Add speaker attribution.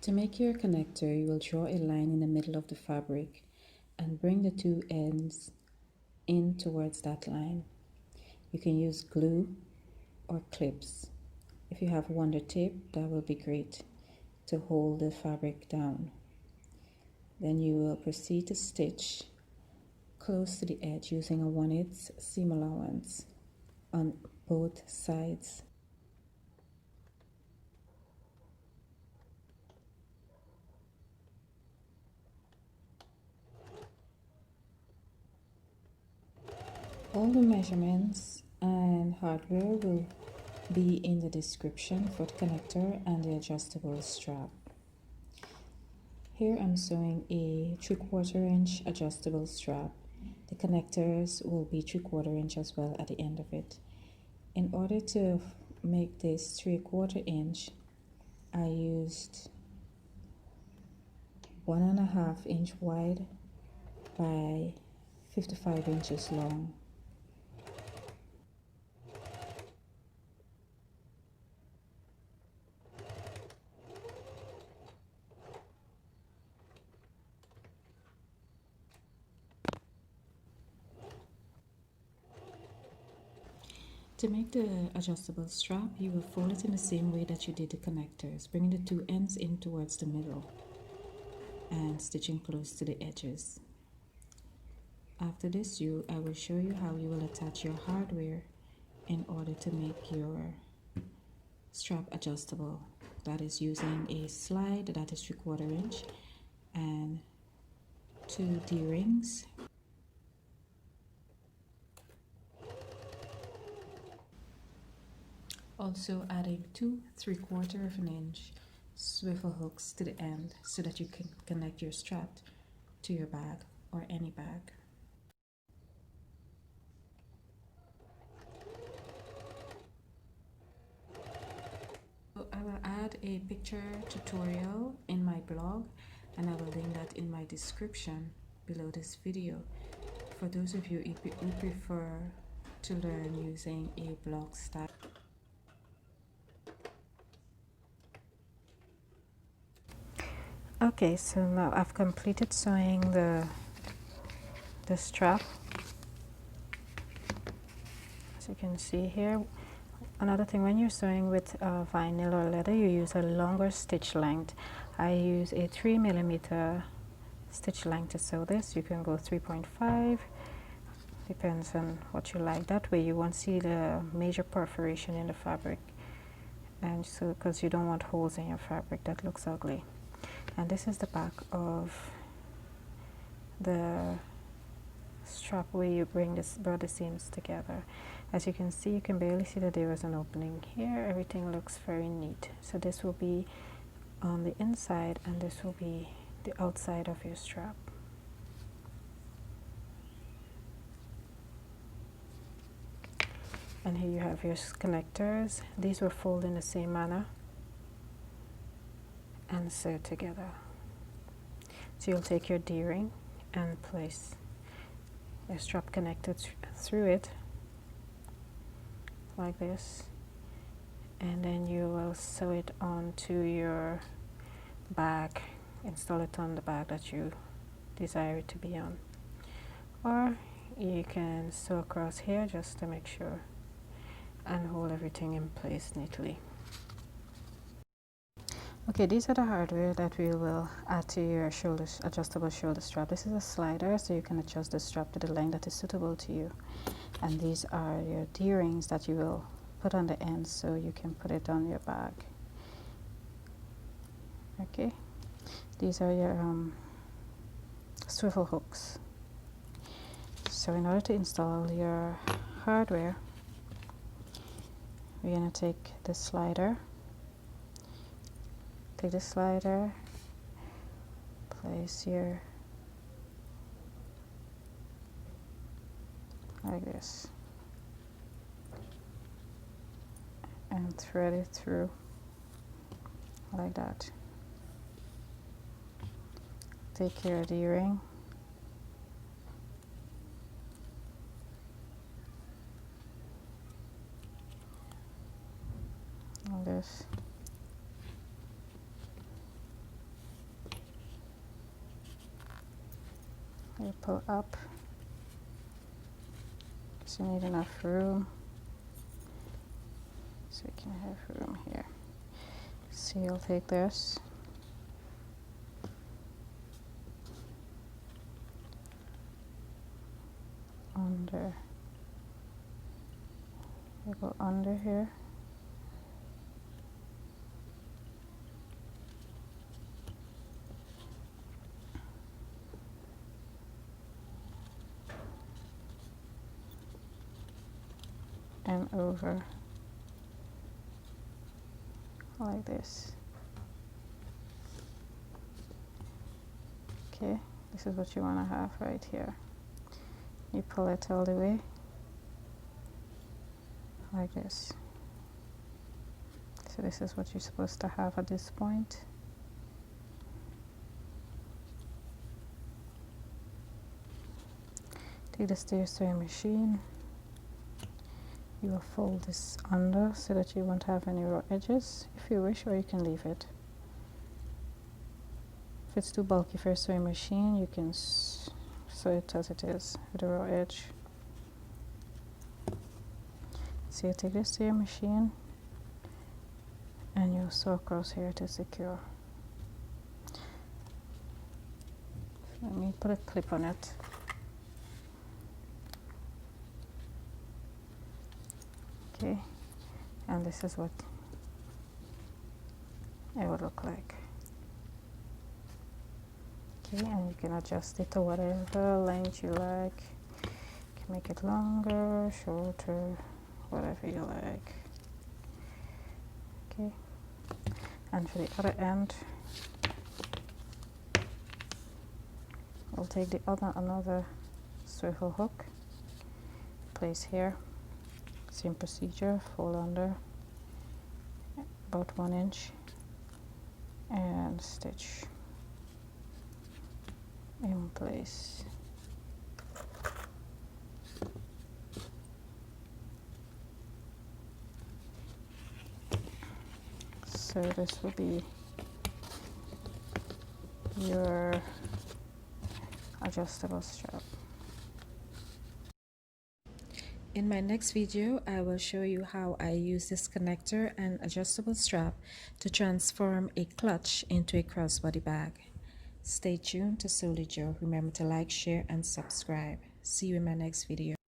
Speaker 1: To make your connector, you will draw a line in the middle of the fabric and bring the two ends in towards that line. You can use glue or clips. If you have Wonder Tape, that will be great to hold the fabric down. Then you will proceed to stitch close to the edge using a 1/8 seam allowance on both sides. All the measurements and hardware will be in the description for the connector and the adjustable strap. Here I'm sewing a 3/4 inch adjustable strap. The connectors will be 3/4 inch as well at the end of it. In order to make this 3/4 inch, I used 1.5 inch wide by 55 inches long. To make the adjustable strap, you will fold it in the same way that you did the connectors, bringing the two ends in towards the middle and stitching close to the edges. After this, I will show you how you will attach your hardware in order to make your strap adjustable. That is using a slide that is 3/4 inch and 2 D-rings. Also adding 2 3/4 inch swivel hooks to the end so that you can connect your strap to your bag or any bag. So I will add a picture tutorial in my blog and I will link that in my description below this video for those of you who prefer to learn using a blog style. Okay, so now I've completed sewing the strap. As you can see here, another thing, when you're sewing with vinyl or leather, you use a longer stitch length. I use a 3mm stitch length to sew this. You can go 3.5, depends on what you like. That way you won't see the major perforation in the fabric, and so because you don't want holes in your fabric, that looks ugly. And this is the back of the strap where you bring the seams together. As you can see, you can barely see that there is an opening here. Everything looks very neat. So this will be on the inside and this will be the outside of your strap. And here you have your connectors. These were folded in the same manner and sew together. So you'll take your D-ring and place your strap connected through it like this, and then you will sew it onto your bag, install it on the bag that you desire it to be on, or you can sew across here just to make sure and hold everything in place neatly. Okay, these are the hardware that we will add to your adjustable shoulder strap. This is a slider, so you can adjust the strap to the length that is suitable to you. And these are your D-rings that you will put on the end so you can put it on your bag. Okay, these are your swivel hooks. So in order to install your hardware, we're going to take the slider. Take the slider, place here like this, and thread it through like that. Take your D-ring, like this. You pull up, so you need enough room, so you can have room here. So you'll take this, under, you go under here, and over, like this. Okay, this is what you want to have right here. You pull it all the way, like this. So this is what you're supposed to have at this point. Take this to your sewing machine. You will fold this under so that you won't have any raw edges if you wish, or you can leave it. If it's too bulky for a sewing machine, you can sew it as it is with a raw edge. So you take this to your machine and you sew across here to secure. Let me put a clip on it. Okay, and this is what it would look like. Okay, and you can adjust it to whatever length you like. You can make it longer, shorter, whatever you like. Okay, and for the other end, we'll take the another swivel hook, place here. Same procedure, fold under about 1 inch and stitch in place. So this will be your adjustable strap.
Speaker 2: In my next video, I will show you how I use this connector and adjustable strap to transform a clutch into a crossbody bag. Stay tuned to Sewlyjo. Remember to like, share, and subscribe. See you in my next video.